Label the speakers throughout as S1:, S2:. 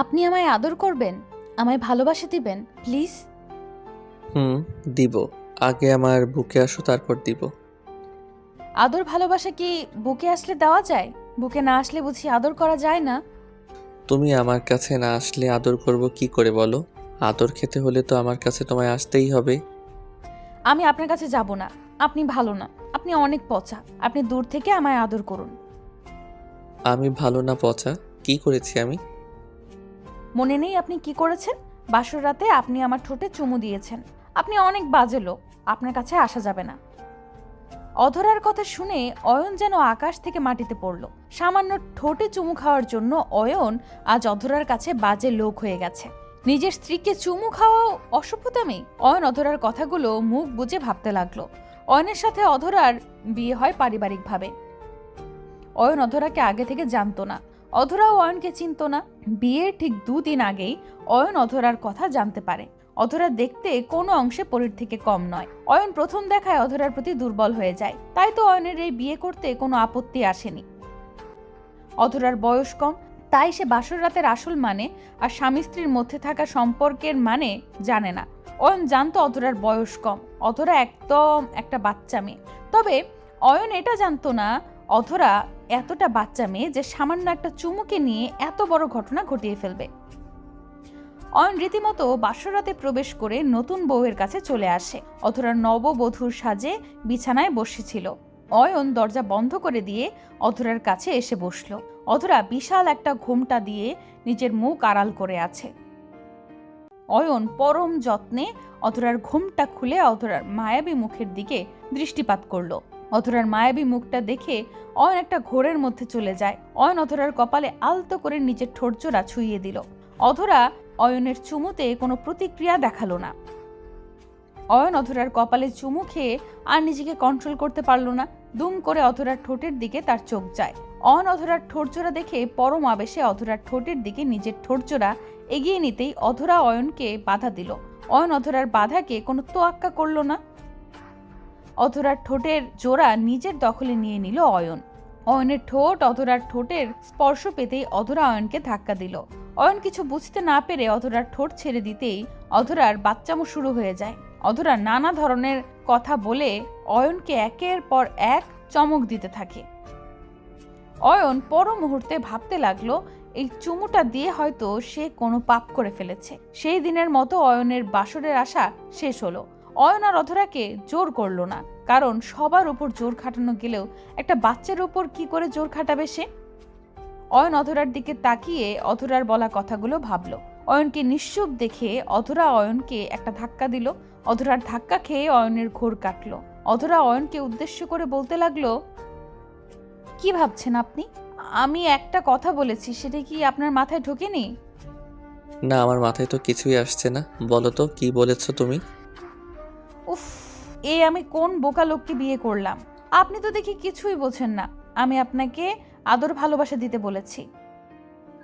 S1: আপনি আমায় আদর করবেন, আমায় ভালোবাসা দিবেন প্লিজ।
S2: হুম, দিব। আগে আমার বুকে আসো, তারপর দিব।
S1: আদর ভালোবাসা কি বুকে আসলে দেওয়া যায়? বুকে না আসলে বুঝি আদর করা যায় না?
S2: তুমি আমার কাছে না আসলে আদর করব কি করে বলো? আদর খেতে হলে তো আমার কাছে তোমায় আসতেই হবে।
S1: আমি আপনার কাছে যাব না। আপনি ভালো না, আপনি অনেক পচা। আপনি দূর থেকে আমায় আদর করুন।
S2: আমি ভালো না পচা? কি করেছি আমি?
S1: মনে নেই আপনি কি করেছেন? বাসর রাতে আপনি আমার ঠোঁটে চুমু দিয়েছেন। আপনি অনেক বাজে লোক, আপনার কাছে আসা যাবে না। অধরার কথা শুনে অয়ন যেন আকাশ থেকে মাটিতে পড়ল। সামান্য ঠোঁটে চুমু খাওয়ার জন্য অয়ন আজ অধরার কাছে বাজে লোক হয়ে গেছে। নিজের স্ত্রীকে চুমু খাওয়াও অসভ্যতামি। অয়ন অধরার কথাগুলো মুখ বুজে ভাবতে লাগলো। অয়নের সাথে অধরার বিয়ে হয় পারিবারিকভাবে। অয়ন অধরাকে আগে থেকে জানতো না, অধরাও অয়নকে চিনতো না। বিয়ের ঠিক 2 দিন আগেই অয়ন অধরার কথা জানতে পারে। অধরা দেখতে কোনো অংশে পরীর থেকে কম নয়। অয়ন প্রথম দেখায় অধরার প্রতি দুর্বল হয়ে যায়, তাই তো অয়নের এই বিয়ে করতে কোনো আপত্তি আসেনি। অধরার বয়স কম, তাই সে বাসর রাতের আসল মানে আর স্বামী স্ত্রীর মধ্যে থাকা সম্পর্কের মানে জানে না। অয়ন জানতো অধরার বয়স কম, অধরা একদম একটা বাচ্চা মেয়ে। তবে অয়ন এটা জানতো না অধরা এতটা বাচ্চা মেয়ে যে সামান্য একটা চুমুকে নিয়ে এত বড় ঘটনা ঘটিয়ে ফেলবে। অয়ন রীতিমতো বাসরাতে প্রবেশ করে নতুন বউয়ের কাছে চলে আসে। অধরা নববধূর সাজে বিছানায় বসেছিল। অয়ন দরজা বন্ধ করে দিয়ে অধরার কাছে এসে বসল। অধরা বিশাল একটা ঘোমটা দিয়ে নিজের মুখ আড়াল করে আছে। অয়ন পরম যত্নে অধরার ঘোমটা খুলে অধরার মায়াবী মুখের দিকে দৃষ্টিপাত করলো। অধরার মায়াবী মুখটা দেখে অয়ন একটা ঘোরের মধ্যে চলে যায়। অয়ন অধরার কপালে আলতো করে নিজের ঠোঁটজোড়া ছুঁয়ে দিল। অধরা অয়নের চুমুতে কোনো প্রতিক্রিয়া দেখালো না। অয়ন অধরার কপালে চুমু খেয়ে আর নিজেকে কন্ট্রোল করতে পারল না। দুম করে অধরার ঠোঁটের দিকে তার চোখ যায়। অয়ন অধরার ঠোঁটজোড়া দেখে পরম আবেশে অধরার ঠোঁটের দিকে নিজের ঠোঁটজোড়া এগিয়ে নিতেই অধরা অয়নকে বাধা দিল। অয়ন অধরার বাধাকে কোনো তোয়াক্কা করল না। অধরার ঠোঁটের জোড়া নিজের দখলে নিয়ে নিল অয়ন। অয়নের ঠোঁট অধরার ঠোঁটের স্পর্শ পেতেই অধরা অয়নকে ধাক্কা দিল। অয়ন কিছু বুঝতে না পেরে অধরার ঠোঁট ছেড়ে দিতেই অধরার বাচ্চামো শুরু হয়ে যায়। অধরা নানা ধরনের কথা বলে অয়নকে একের পর এক চমক দিতে থাকে। অয়ন পর মুহূর্তে ভাবতে লাগলো এই চুমুটা দিয়ে হয়তো সে কোনো পাপ করে ফেলেছে। সেই দিনের মতো অয়নের বাসরের আশা শেষ হলো। অয়ন আর অধরাকে জোর করলো না, কারণ সবার উপর জোর খাটানো গেলেও একটা বাচ্চার উপর কি করে জোর খাটাবে সে। অয়ন অধরার দিকে তাকিয়ে অধরার বলা কথাগুলো ভাবলো। অয়নকে নিশ্চুপ দেখে অধরা অয়নকে একটা ধাক্কা দিল। অধরার ধাক্কা খেয়ে অয়নের ঘোর কাটলো। অধরা অয়নকে উদ্দেশ্য করে বলতে লাগলো, কি ভাবছেন আপনি? আমি একটা কথা বলেছি, সেটা কি আপনার মাথায় ঢোকেনি?
S2: না, আমার মাথায় তো কিছুই আসছে না। বলো তো কি বলেছো তুমি?
S1: উফ, আমি কোন বোকা লোককে বিয়ে করলাম! আপনি তো দেখি কিছুই বোঝেন না। আমি আপনাকে আদর ভালোবাসা দিতে বলেছি।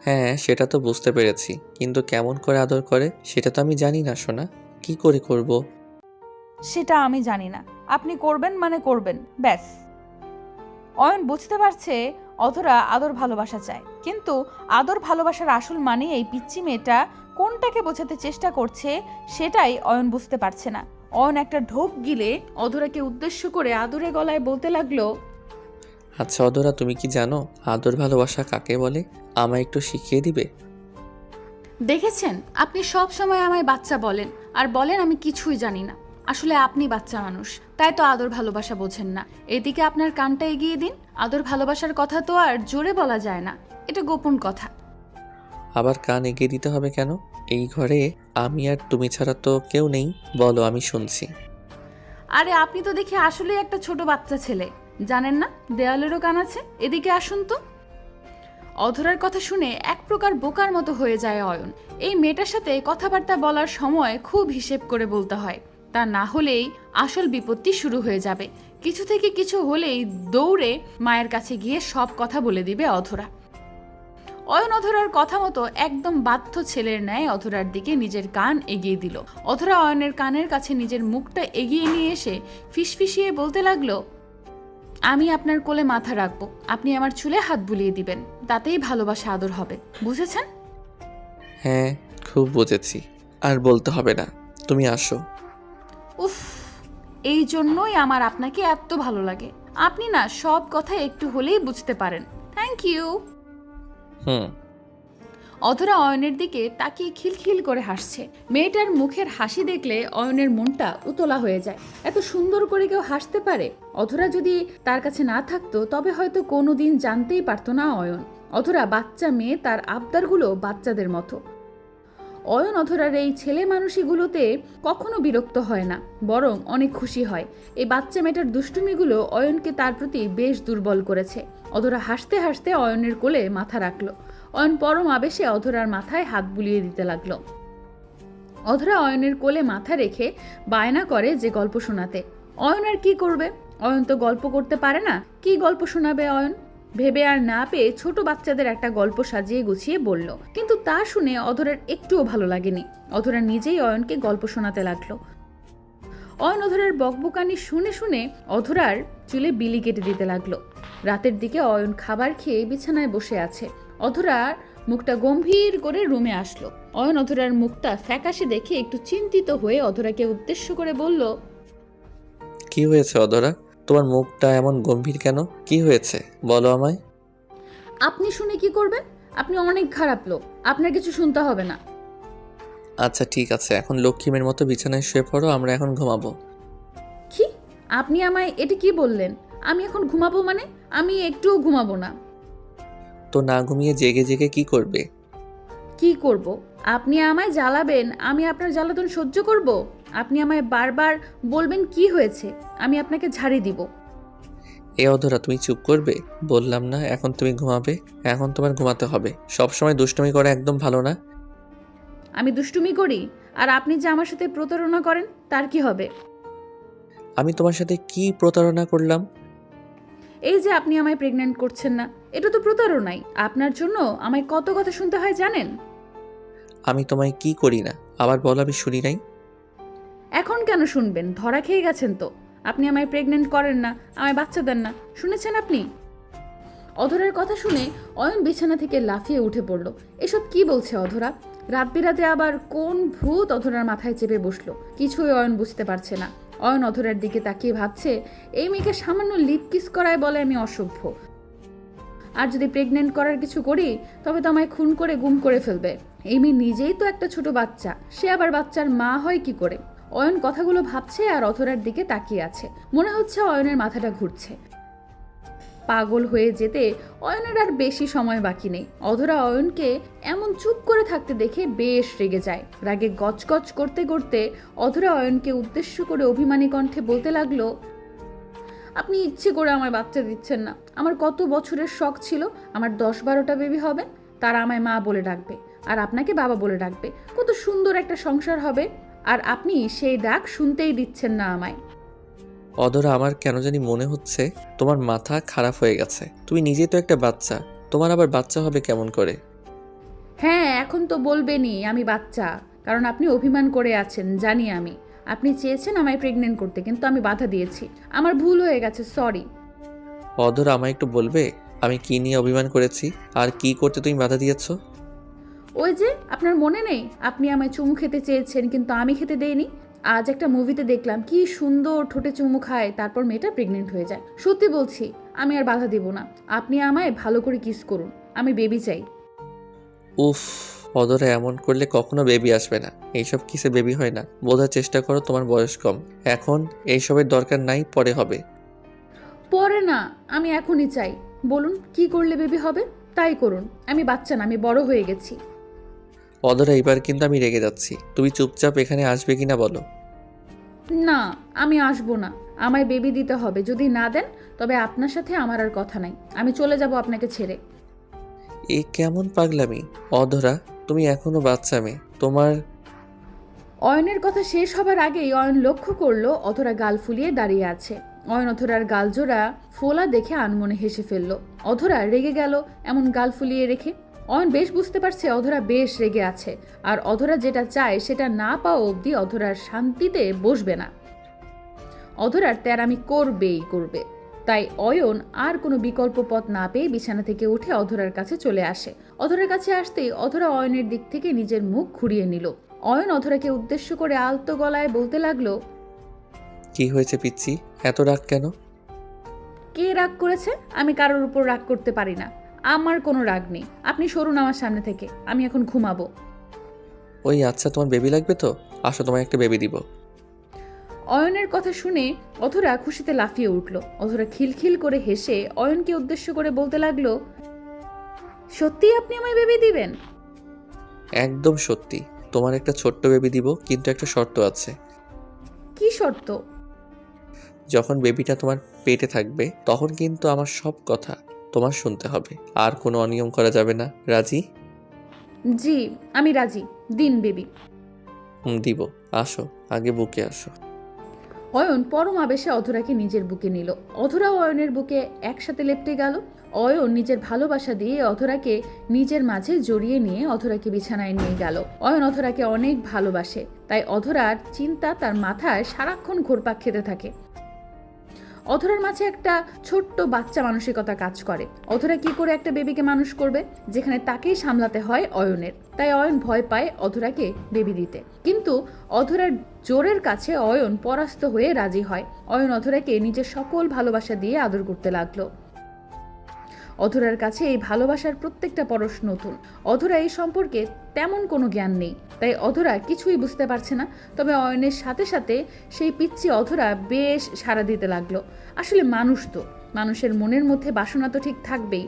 S2: হ্যাঁ, সেটা তো বুঝতে পেরেছি, কিন্তু কেমন করে আদর করে সেটা তো আমি জানি না সোনা। কি করে করব?
S1: সেটা আমি জানি না। আপনি করবেন মানে করবেন, ব্যাস। অয়ন বুঝতে পারছে অধরা আদর ভালোবাসা চায়, কিন্তু আদর ভালোবাসার আসল মানে এই পিচ্চি মেয়েটা কোনটাকে বোঝাতে চেষ্টা করছে সেটাই অয়ন বুঝতে পারছে না। অয়ন একটা ঢোক গিলে অধরাকে উদ্দেশ্য করে আদুরে গলায় বলতে লাগলো,
S2: আচ্ছা অদরা, তুমি কি জানো আদর ভালোবাসা কাকে বলে? আমায় একটু শিখিয়ে দিবে?
S1: দেখেছেন, আপনি সব সময় আমায় বাচ্চা বলেন আর বলেন আমি কিছুই জানি না। আসলে আপনি বাচ্চা মানুষ, তাই তো আদর ভালোবাসা বোঝেন না। এদিকে আপনার কানটা এগিয়ে দিন। আদর ভালোবাসার কথা তো আর জোরে বলা যায় না, এটা গোপন কথা।
S2: আবার কান এগিয়ে দিতে হবে কেন? এই ঘরে আমি আর তুমি ছাড়া তো কেউ নেই। বলো, আমি শুনছি।
S1: আরে আপনি তো দেখি আসলেই একটা ছোট বাচ্চা ছেলে। জানেন না দেয়ালেরও কান আছে? এদিকে আসুন তো। অধরার কথা শুনে এক প্রকার বোকার মতো হয়ে যায় অয়ন। এই মেয়েটার সাথে কথাবার্তা বলার সময় খুব হিসেব করে বলতে হয়, তা না হলেই আসল বিপত্তি শুরু হয়ে যাবে। কিছু থেকে কিছু হলেই দৌড়ে মায়ের কাছে গিয়ে সব কথা বলে দিবে অধরা। অয়ন অধরার কথা মতো একদম বাধ্য ছেলের ন্যায় অধরার দিকে নিজের কান এগিয়ে দিল। অধরা অয়নের কানের কাছে নিজের মুখটা এগিয়ে নিয়ে এসে ফিসফিসিয়ে বলতে লাগলো, আমি আপনার কোলে মাথা রাখবো, আপনি আমার চুলে হাত বুলিয়ে দিবেন, তাতেই ভালোবাসা আদর হবে, বুঝেছেন?
S2: হ্যাঁ, খুব বুঝেছি। আর বলতে হবে না, তুমি আসো।
S1: উফ, এই জন্যই আমার আপনাকে এত ভালো লাগে। আপনি না সব কথা একটু হলেই বুঝতে পারেন। Thank you.
S2: হুম।
S1: অধরা অয়নের দিকে তাকিয়ে খিলখিল করে হাসছে। মেয়েটার মুখের হাসি দেখলে অয়নের মনটা উতলা হয়ে যায়। এত সুন্দর করে কেউ হাসতে পারে? অধরা যদি তার কাছে না থাকতো তবে হয়তো কোনোদিন জানতেই পারতো না অয়ন। অধরা বাচ্চা মেয়ে, তার আবদারগুলো বাচ্চাদের মতো। অয়ন অধরার এই ছেলে মানুষীগুলোতে কখনো বিরক্ত হয় না, বরং অনেক খুশি হয়। এই বাচ্চা মেয়েটার দুষ্টুমিগুলো অয়নকে তার প্রতি বেশ দুর্বল করেছে। অধরা হাসতে হাসতে অয়নের কোলে মাথা রাখলো। অয়ন পরম আবেশে অধরার মাথায় হাত বুলিয়ে দিতে লাগলো। অধরা অয়নের কোলে মাথা রেখে বায়না করে যে গল্প শোনাতে। অয়ন আর কি করবে? অয়ন তো গল্প করতে পারে না। কি গল্প শোনাবে অয়ন? ভেবে আর না পেয়ে ছোট বাচ্চাদের একটা গল্প সাজিয়ে গুছিয়ে বলল। কিন্তু তা শুনে অধরার একটুও ভালো লাগেনি। অধরা নিজেই অয়নকে গল্প শোনাতে লাগলো। অয়ন অধরার বকবকানি শুনে শুনে অধরার চুলে বিলি কেটে দিতে লাগলো। রাতের দিকে অয়ন খাবার খেয়ে বিছানায় বসে আছে। অধরার মুখটা গম্ভীর করে রুমে আসলো। অয়ন অধরার মুখটা ফ্যাকাশে দেখে একটু চিন্তিত হয়ে অধরাকে উদ্দেশ্য করে বলল,
S2: কি হয়েছে অধরা? তোমার মুখটা এমন গম্ভীর কেন? কি হয়েছে বলো আমায়।
S1: আপনি শুনে কি করবেন? আপনি অনেক খারাপ লোক, আপনার কিছু শুনতে হবে না।
S2: আচ্ছা ঠিক আছে, এখন লক্ষ্মীমের মতো বিছানায় শুয়ে পড়ো, আমরা এখন ঘুমাবো।
S1: কি? আপনি আমায় এটা কি বললেন? আমি এখন ঘুমাবো মানে? আমি একটুও ঘুমাবো না।
S2: তো না ঘুমিয়ে জেগে জেগে কি করবে?
S1: কি করব? আপনি আমায় জ্বালাবেন, আমি আপনার জ্বালাতন সহ্য করব? আপনি আমায় বারবার বলবেন কি হয়েছে, আমি আপনাকে ঝাড়ি দিব।
S2: এ অধরা, তুমি চুপ করবে? বললাম না এখন তুমি ঘুমাবে। এখন তোমার ঘুমাতে হবে। সব সময় দুষ্টুমি করা একদম ভালো না।
S1: আমি দুষ্টুমি করি? আর আপনি যে আমার সাথে প্রতারণা করেন তার কি হবে?
S2: আমি তোমার সাথে কি প্রতারণা করলাম?
S1: এই যে আপনি আমায় প্রেগন্যান্ট করছেন না, এটা তো প্রতারণাই। আপনার জন্য আমায় কত কথা শুনতে হয় জানেন?
S2: আমি তোমায় কি করি না? আবার বলো, আমি শুনি নাই।
S1: এখন কেন শুনবেন? ধরা খেয়ে গেছেন তো। আপনি আমায় প্রেগন্যান্ট করেন না, আমায় বাচ্চা দেন না, শুনেছেন আপনি? অধরার কথা শুনে অয়ন বিছানা থেকে লাফিয়ে উঠে পড়ল। এসব কি বলছে অধরা? রাত বিরাতে আবার কোন ভূত অধরার মাথায় চেপে বসলো? কিছুই অয়ন বুঝতে পারছে না। অয়ন অধরার দিকে তাকিয়ে ভাবছে, এই মেয়েকে সামান্য লিপ কিস করায় বলে আমি অসভ্য। আর যদি প্রেগন্যান্ট করার কিছু করি তবে তো আমায় খুন করে গুম করে ফেলবে। এই মেয়ে নিজেই তো একটা ছোট বাচ্চা, সে আবার বাচ্চার মা হয় কি করে? অয়ন কথাগুলো ভাবছে আর অধরার দিকে তাকিয়ে আছে। মনে হচ্ছে অয়নের মাথাটা ঘুরছে। পাগল হয়ে যেতে অয়নের আর বেশি সময় বাকি নেই। অধরা অয়নকে এমন চুপ করে থাকতে দেখে বেশ রেগে যায়। রাগে গজগজ করতে করতে অধরা অয়নকে উদ্দেশ্য করে অভিমানী কণ্ঠে বলতে লাগলো, আপনি ইচ্ছে করে আমায় বাচ্চা দিচ্ছেন না। আমার কত বছরের শখ ছিল আমার 10-12টা বেবি হবে, তারা আমায় মা বলে ডাকবে আর আপনাকে বাবা বলে ডাকবে। কত সুন্দর একটা সংসার হবে। আর আপনি সেই ডাক শুনতেই দিচ্ছেন না আমায়।
S2: অধরা, আমার কেন জানি মনে হচ্ছে তোমার মাথা খারাপ হয়ে গেছে। তুমি নিজেই তো একটা বাচ্চা, তোমার আবার বাচ্চা হবে কেমন করে?
S1: হ্যাঁ, এখন তো বলবেনই আমি বাচ্চা, কারণ আপনি অভিমান করে আছেন জানি আমি। আপনি চেয়েছেন আমায় প্রেগনেন্ট করতে, কিন্তু আমি বাধা দিয়েছি। আমার ভুল হয়ে গেছে, সরি।
S2: অধরা, আমায় একটু বলবে আমি কি নিয়ে অভিমান করেছি আর কি করতে তুমি বাধা দিয়েছো?
S1: ওই যে আপনার মনে নেই, আপনি আমায় চুমু খেতে চেয়েছেন কিন্তু আমি খেতে দেইনি। আজ একটা মুভিতে দেখলাম কি সুন্দর ঠোঁটে চুমু খায়, তারপর মেয়েটা প্রেগনেন্ট হয়ে যায়। সত্যি বলছি, আমি আর বাধা দিব না। আপনি আমায় ভালো করে কিস করুন, আমি বেবি চাই।
S2: উফ, অধরা, এমন করলে কখনো বেবি আসবে না। এইসব কিসে বেবি হয় না, বোঝার চেষ্টা করো, তোমার বয়স কম। এখন এইসবের দরকার নাই, পরে হবে।
S1: পরে না, আমি এখনই চাই। বলুন কি করলে বেবি হবে, তাই করুন। আমি বাচ্চা না, আমি বড় হয়ে গেছি।
S2: অধরা, এবার কিন্তু আমি রেগে যাচ্ছি। তুমি চুপচাপ এখানে আসবে কিনা বলো।
S1: না, আমি আসবো না। আমায় বেবি দিতে হবে। যদি না দেন তবে আপনার সাথে আমার আর কথা নাই। আমি চলে যাব আপনাকে ছেড়ে।
S2: এ কেমন পাগলামি? অধরা, তুমি এখনো বাচ্চা মেয়ে, তোমার।
S1: অয়নের কথা শেষ হবার আগেই অয়ন লক্ষ্য করলো অধরা গাল ফুলিয়ে দাঁড়িয়ে আছে। অয়ন অধরার গালজোড়া ফোলা দেখে আনমনে হেসে ফেলল। অধরা রেগে গেল এমন গাল ফুলিয়ে রেখে। অয়ন বেশ বুঝতে পারছে অধরা বেশ রেগে আছে, আর অধরা যেটা চায় সেটা না পাওয়া অবধি অধরার শান্তিতে বসবে না। অধরার তেরামি করবেই করবে। তাই অয়ন আর কোনো বিকল্প পথ না পেয়ে বিছানা থেকে উঠে অধরার কাছে চলে আসে। অধরার কাছে আসতেই অধরা অয়নের দিক থেকে নিজের মুখ ঘুরিয়ে নিল। অয়ন অধরাকে উদ্দেশ্য করে আলতো গলায় বলতে লাগলো,
S2: কি হয়েছে পিচ্ছি, এত রাগ কেন?
S1: কে রাগ করেছে? আমি কারোর উপর রাগ করতে পারি না। আমার কোনো রাগ নেই, আপনি সরুন আমার সামনে থেকে, আমি এখন ঘুমাবো।
S2: ওই আচ্ছা, তোমার বেবি লাগবে তো? আসো, তোমায় একটা বেবি দিব।
S1: অয়নের কথা শুনে অধরা খুশিতে লাফিয়ে উঠল। অধরা খিলখিল করে হেসে অয়নকে উদ্দেশ্য করে বলতে লাগলো, সত্যি আপনি আমায় বেবি দিবেন?
S2: একদম সত্যি, তোমার একটা ছোট্ট বেবি দিব, কিন্তু একটা শর্ত আছে।
S1: কি শর্ত?
S2: যখন বেবিটা তোমার পেটে থাকবে তখন কিন্তু আমার সব কথা তোমার শুনতে হবে, আর কোনো অনিয়ম করা যাবে না। রাজি?
S1: জি, আমি রাজি, দিন বেবি।
S2: দিব। আসো, আগে বুকে আসো।
S1: অয়ন পরম আবেশে অধরাকে নিজের বুকে নিল। অধরাও অয়নের বুকে একসাথে লেপ্টে গেল। অয়ন নিজের ভালোবাসা দিয়ে অধরাকে নিজের মাঝে জড়িয়ে নিয়ে অধরাকে বিছানায় নিয়ে গেল। অয়ন অধরাকে অনেক ভালোবাসে, তাই অধরার চিন্তা তার মাথায় সারাক্ষণ ঘুরপাক খেতে থাকে। অধরার মাঝে একটা ছোট্ট বাচ্চা মানসিকতা কাজ করে। অধরা কি করে একটা বেবিকে মানুষ করবে, যেখানে তাকেই সামলাতে হয় অয়নের। তাই অয়ন ভয় পায় অধরাকে বেবি দিতে। কিন্তু অধরার জোরের কাছে অয়ন পরাস্ত হয়ে রাজি হয়। অয়ন অধরাকে নিজের সকল ভালোবাসা দিয়ে আদর করতে লাগলো। অধরার কাছে এই ভালোবাসার প্রত্যেকটা পরশ নতুন। অধরা এই সম্পর্কে তেমন কোনো জ্ঞান নেই, তাই অধরা কিছুই বুঝতে পারছে না। তবে অয়নের সাথে সাথে সেই পিচ্চি অধরা বেশ সাড়া দিতে লাগলো। আসলে মানুষ তো, মানুষের মনের মধ্যে বাসনা তো ঠিক থাকবেই।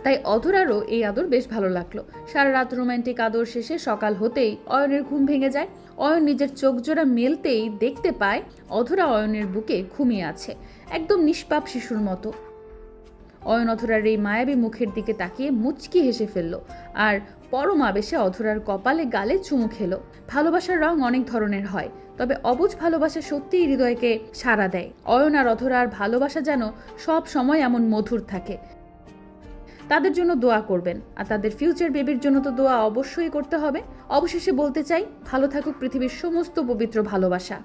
S1: তাই অধরারও এই আদর বেশ ভালো লাগলো। সারা রাত রোমান্টিক আদর শেষে সকাল হতেই অয়নের ঘুম ভেঙে যায়। অয়ন নিজের চোখ জোড়া মেলতেই দেখতে পায় অধরা অয়নের বুকে ঘুমিয়ে আছে, একদম নিষ্পাপ শিশুর মতো। অয়ন অধরার এই মায়াবী মুখের দিকে তাকিয়ে মুচকি হেসে ফেলল, আর পরম আবেশে অধরার কপালে গালে চুমু খেলো। ভালোবাসার রং অনেক ধরনের হয়, তবে অবুঝ ভালোবাসা সত্যিই হৃদয়কে সাড়া দেয়। অয়ন আর অধরার ভালোবাসা যেন সব সময় এমন মধুর থাকে। তাদের জন্য দোয়া করবেন, আর তাদের ফিউচার বেবির জন্য তো দোয়া অবশ্যই করতে হবে। অবশেষে বলতে চাই, ভালো থাকুক পৃথিবীর সমস্ত পবিত্র ভালোবাসা।